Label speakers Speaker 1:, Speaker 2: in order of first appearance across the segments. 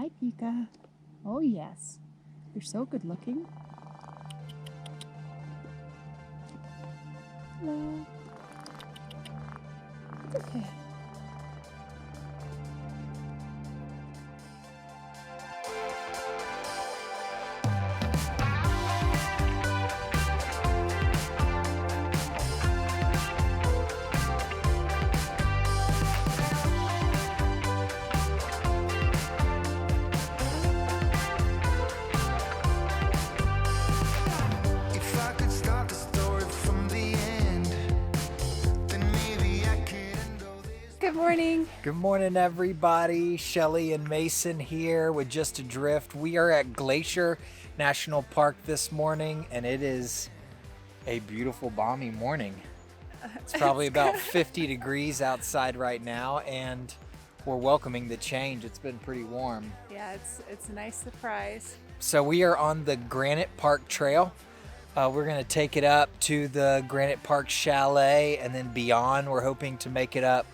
Speaker 1: Hi, Pika. Oh, yes. You're so good looking. Hello. It's okay. Good morning.
Speaker 2: Good morning, everybody. Shelly and Mason here with Just Adrift. We are at Glacier National Park this morning, and it is a beautiful, balmy morning. It's probably about 50 degrees outside right now, and we're welcoming the change. It's been pretty warm.
Speaker 1: Yeah, it's a nice surprise.
Speaker 2: So we are on the Granite Park Trail. We're going to take it up to the Granite Park Chalet, and then beyond, we're hoping to make it up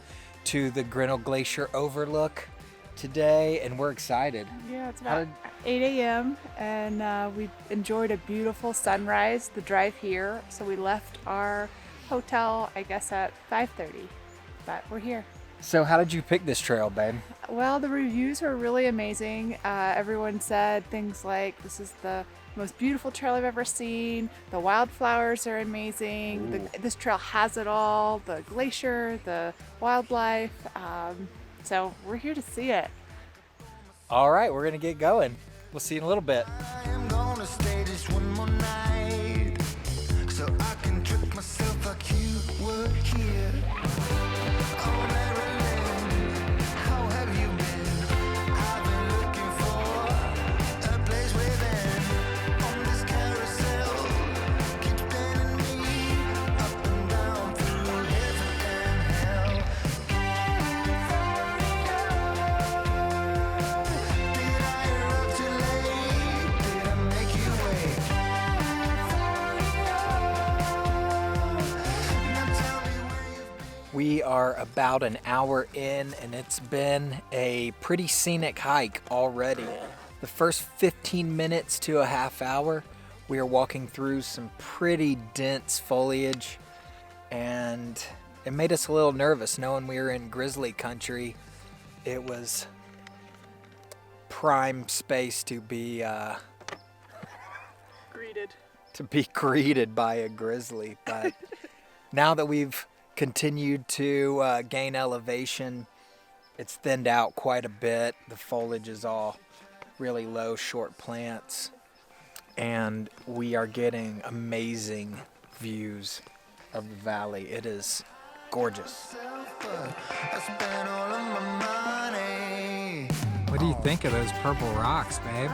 Speaker 2: to the Grinnell Glacier overlook today, and we're excited.
Speaker 1: Yeah, it's about 8 a.m. and we enjoyed a beautiful sunrise, the drive here. So we left our hotel, I guess, at 5:30, but we're here.
Speaker 2: So how did you pick this trail, babe?
Speaker 1: Well, the reviews were really amazing. Everyone said things like, this is the most beautiful trail I've ever seen. The wildflowers are amazing. This trail has it all. The glacier, the wildlife. So we're here to see it.
Speaker 2: All right, we're gonna get going. We'll see you in a little bit.
Speaker 3: I am gonna stay just one more night, so I can trick myself like you were here. Oh, Marilyn, how have you been? I've been looking for a place where then on this carousel keep spinning me up and down through heaven and hell. Did I arrive too late? Did I make you wait? Now tell me where you've been.
Speaker 2: We are about an hour in, and it's been a pretty scenic hike already. The first 15 minutes to a half hour, we are walking through some pretty dense foliage, and it made us a little nervous knowing we were in grizzly country. It was prime space to be greeted by a grizzly. But now that we've continued to gain elevation, it's thinned out quite a bit. The foliage is all really low, short plants, and we are getting amazing views of the valley. It is gorgeous.
Speaker 3: I spent all of my money.
Speaker 4: What do you think of those purple rocks, babe?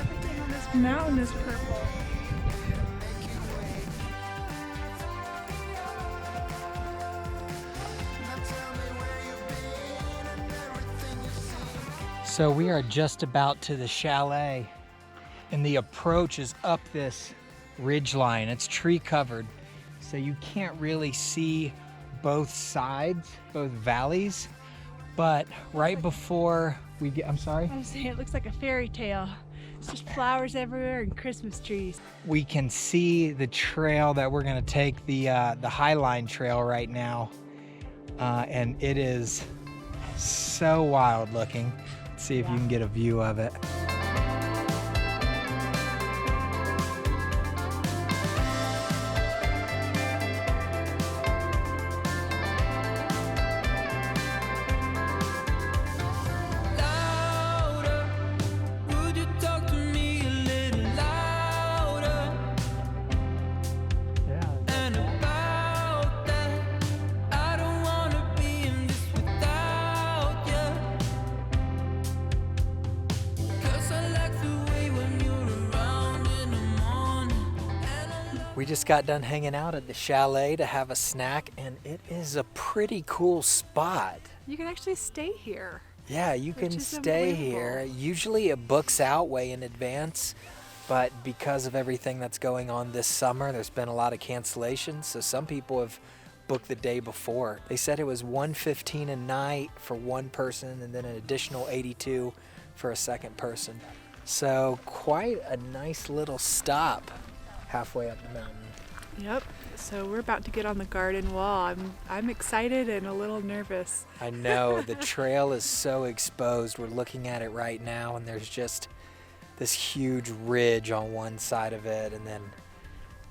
Speaker 1: Everything on this mountain is purple.
Speaker 2: So we are just about to the chalet, and the approach is up this ridge line. It's tree covered, so you can't really see both sides, both valleys. But right before we get, I'm sorry?
Speaker 1: I was saying it looks like a fairy tale. It's just flowers everywhere and Christmas trees.
Speaker 2: We can see the trail that we're gonna take, the Highline Trail right now, and it is so wild looking. Let's see if you can get a view of it.
Speaker 3: Louder, would you talk to me a little louder? And about that, I don't wanna be in this without you. 'Cause I like the way when you're around in the morning. And I love
Speaker 2: We just got done hanging out at the chalet to have a snack, and it is a pretty cool spot.
Speaker 1: You can actually stay here.
Speaker 2: Yeah, you
Speaker 1: Which
Speaker 2: can
Speaker 1: is
Speaker 2: stay here.
Speaker 1: unbelievable.
Speaker 2: Usually it books out way in advance, but because of everything that's going on this summer, there's been a lot of cancellations. So some people have book the day before. They said it was $115 a night for one person and then an additional $82 for a second person. So quite a nice little stop halfway up the mountain.
Speaker 1: Yep. So we're about to get on the garden wall. I'm excited and a little nervous.
Speaker 2: I know, the trail is so exposed. We're looking at it right now and there's just this huge ridge on one side of it and then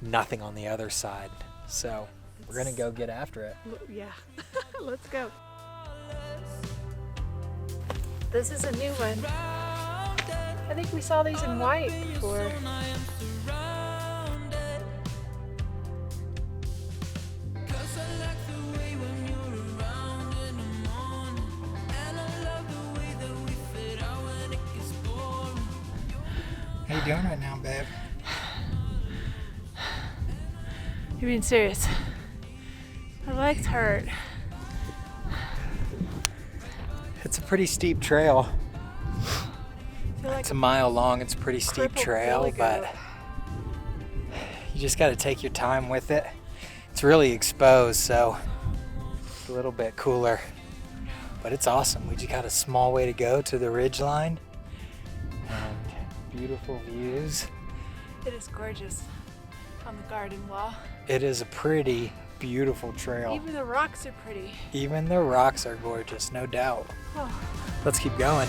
Speaker 2: nothing on the other side. So we're gonna go get after it.
Speaker 1: Yeah, let's go. This is a new one. I think we saw these in white before.
Speaker 2: How you doing right now, babe?
Speaker 1: You're being serious. My legs hurt.
Speaker 2: It's a pretty steep trail.
Speaker 1: I feel like
Speaker 2: It's a mile long. It's a pretty steep
Speaker 1: crippled
Speaker 2: trail,
Speaker 1: billy
Speaker 2: but
Speaker 1: goat.
Speaker 2: you just got to take your time with it. It's really exposed, so it's a little bit cooler, but it's awesome. We just got a small way to go to the ridge line and beautiful views.
Speaker 1: It is gorgeous on the garden wall.
Speaker 2: It is a pretty beautiful trail.
Speaker 1: Even the rocks are pretty.
Speaker 2: Even the rocks are gorgeous, no doubt.
Speaker 1: Oh.
Speaker 2: Let's keep going.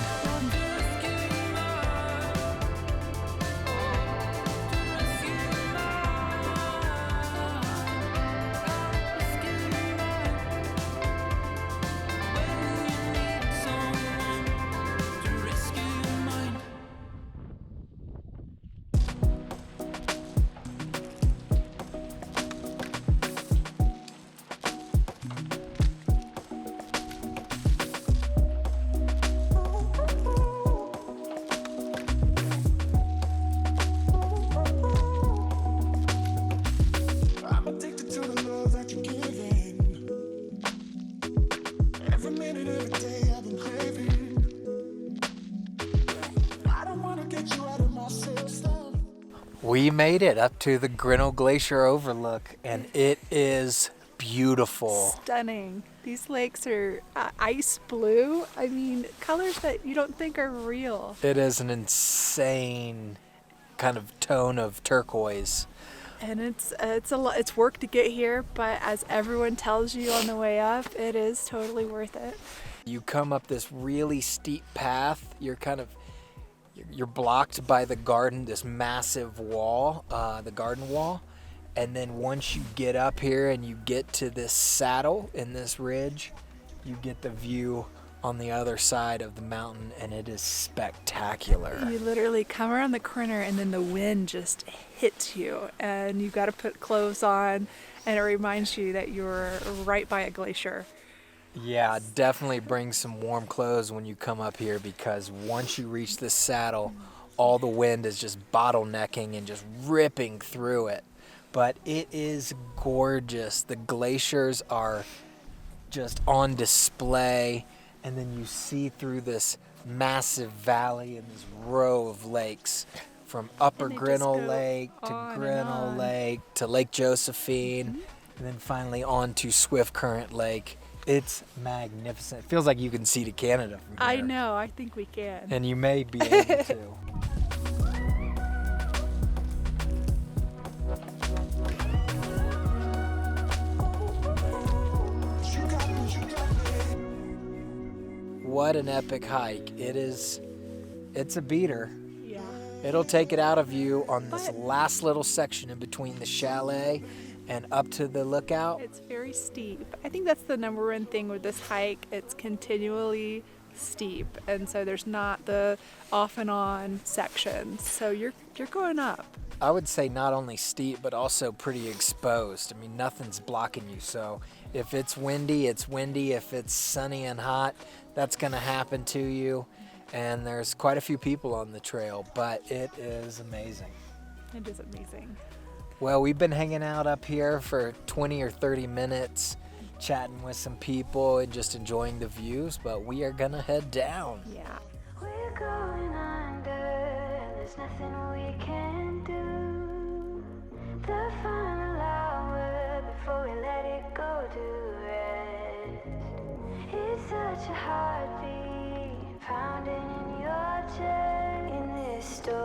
Speaker 3: I'm addicted to the love that you're giving. Every minute, every day, I've been craving. I don't wanna get you out of my system.
Speaker 2: We made it up to the Grinnell Glacier overlook, and it is beautiful.
Speaker 1: Stunning. These lakes are ice blue. I mean, colors that you don't think are real.
Speaker 2: It is an insane kind of tone of turquoise.
Speaker 1: And it's work to get here, but as everyone tells you on the way up, it is totally worth it.
Speaker 2: You come up this really steep path. You're blocked by the garden, this massive wall, the garden wall. And then once you get up here and you get to this saddle in this ridge, you get the view on the other side of the mountain, and it is spectacular.
Speaker 1: You literally come around the corner and then the wind just hits you and you got to put clothes on, and it reminds you that you're right by a glacier.
Speaker 2: Yeah, definitely bring some warm clothes when you come up here, because once you reach this saddle, all the wind is just bottlenecking and just ripping through it. But it is gorgeous. The glaciers are just on display, and then you see through this massive valley and this row of lakes, from Upper
Speaker 1: And they just
Speaker 2: Grinnell
Speaker 1: go
Speaker 2: Lake to
Speaker 1: on and
Speaker 2: Grinnell
Speaker 1: on.
Speaker 2: Lake to Lake Josephine, and then finally on to Swift Current Lake. It's magnificent. It feels like you can see to Canada from here.
Speaker 1: I know, I think we can.
Speaker 2: And you may be able to. What an epic hike. It's a beater.
Speaker 1: Yeah.
Speaker 2: It'll take it out of you on this
Speaker 1: But-
Speaker 2: last little section in between the chalet and up to the lookout.
Speaker 1: It's very steep. I think that's the number one thing with this hike. It's continually steep, and so there's not the off and on sections. So you're going up.
Speaker 2: I would say not only steep, but also pretty exposed. I mean, nothing's blocking you. So if it's windy, it's windy. If it's sunny and hot, that's going to happen to you. And there's quite a few people on the trail, but it is amazing.
Speaker 1: It is amazing.
Speaker 2: Well, we've been hanging out up here for 20 or 30 minutes, chatting with some people and just enjoying the views, but we are going to head down.
Speaker 1: Yeah.
Speaker 5: We're going under, and there's nothing we can do. The final hour before we let it go to rest. It's such a heartbeat pounding in your chest in this story.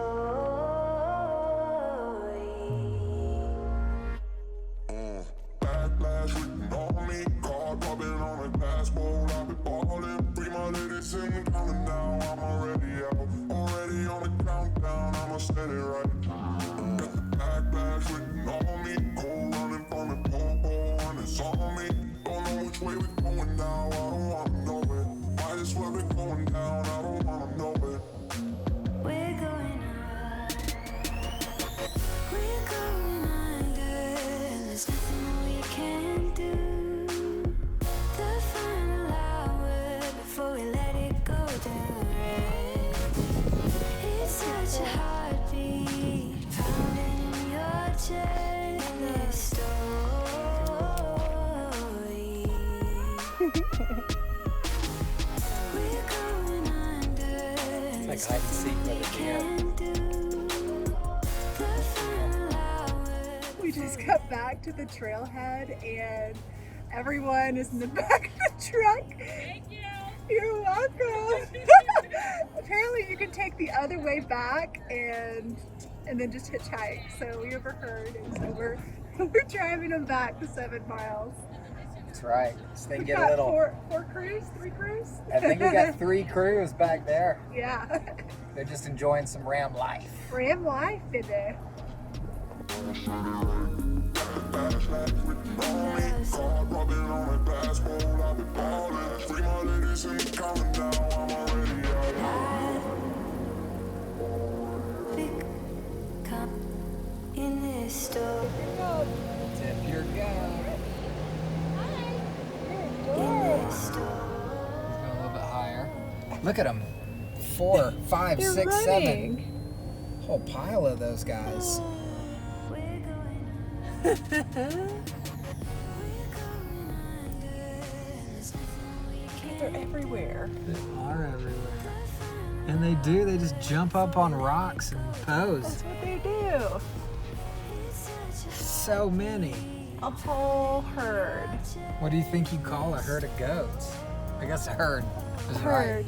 Speaker 3: Backlash written on me, card popping on a glass bowl. I've been ballin', free my ladies in the counting down. I'm already out, already on the countdown. I'ma set it right. Got the backlash written on me, cold running from the pole, and it's on me. Don't know which way we're going now. I don't wanna know it. Might as well be going down. I don't wanna know it.
Speaker 5: We're going up, we're going under, and there's nothing that we can do. The final hour before we let it go to rest. It's such a heartbeat pounding in your chest in this story. We're going under, and
Speaker 2: Like hide and seek with a deer.
Speaker 5: can do. The final hour.
Speaker 1: We just got back to the trailhead and everyone is in the back of the truck. Thank you. You're welcome. Apparently you can take the other way back and then just hitchhike. So we overheard, and so we're driving them back the 7 miles.
Speaker 2: That's right. This thing
Speaker 1: We
Speaker 2: get a
Speaker 1: got
Speaker 2: little.
Speaker 1: four crews, 3 crews.
Speaker 2: I think we got 3 crews back there.
Speaker 1: Yeah.
Speaker 2: They're just enjoying some ram life.
Speaker 1: Ram life in there.
Speaker 3: Backlash written on me, card popping on a glass bowl. I've been ballin', free my ladies in the counting down. I'm already out.
Speaker 5: Come in this story.
Speaker 2: Tip your gun.
Speaker 5: In this story.
Speaker 2: Go a little bit higher. Look at them. 4, 5,
Speaker 1: They're
Speaker 2: 6, 7.
Speaker 1: running.
Speaker 2: Whole pile of those guys.
Speaker 5: We're going up. We're going under, and there's nothing we can
Speaker 1: They're everywhere.
Speaker 2: They are everywhere. And they do. They just jump up on rocks and pose.
Speaker 1: That's what they do.
Speaker 2: So many.
Speaker 1: A whole herd.
Speaker 2: What do you think you call a herd of goats? I guess a herd is right.
Speaker 1: Herd.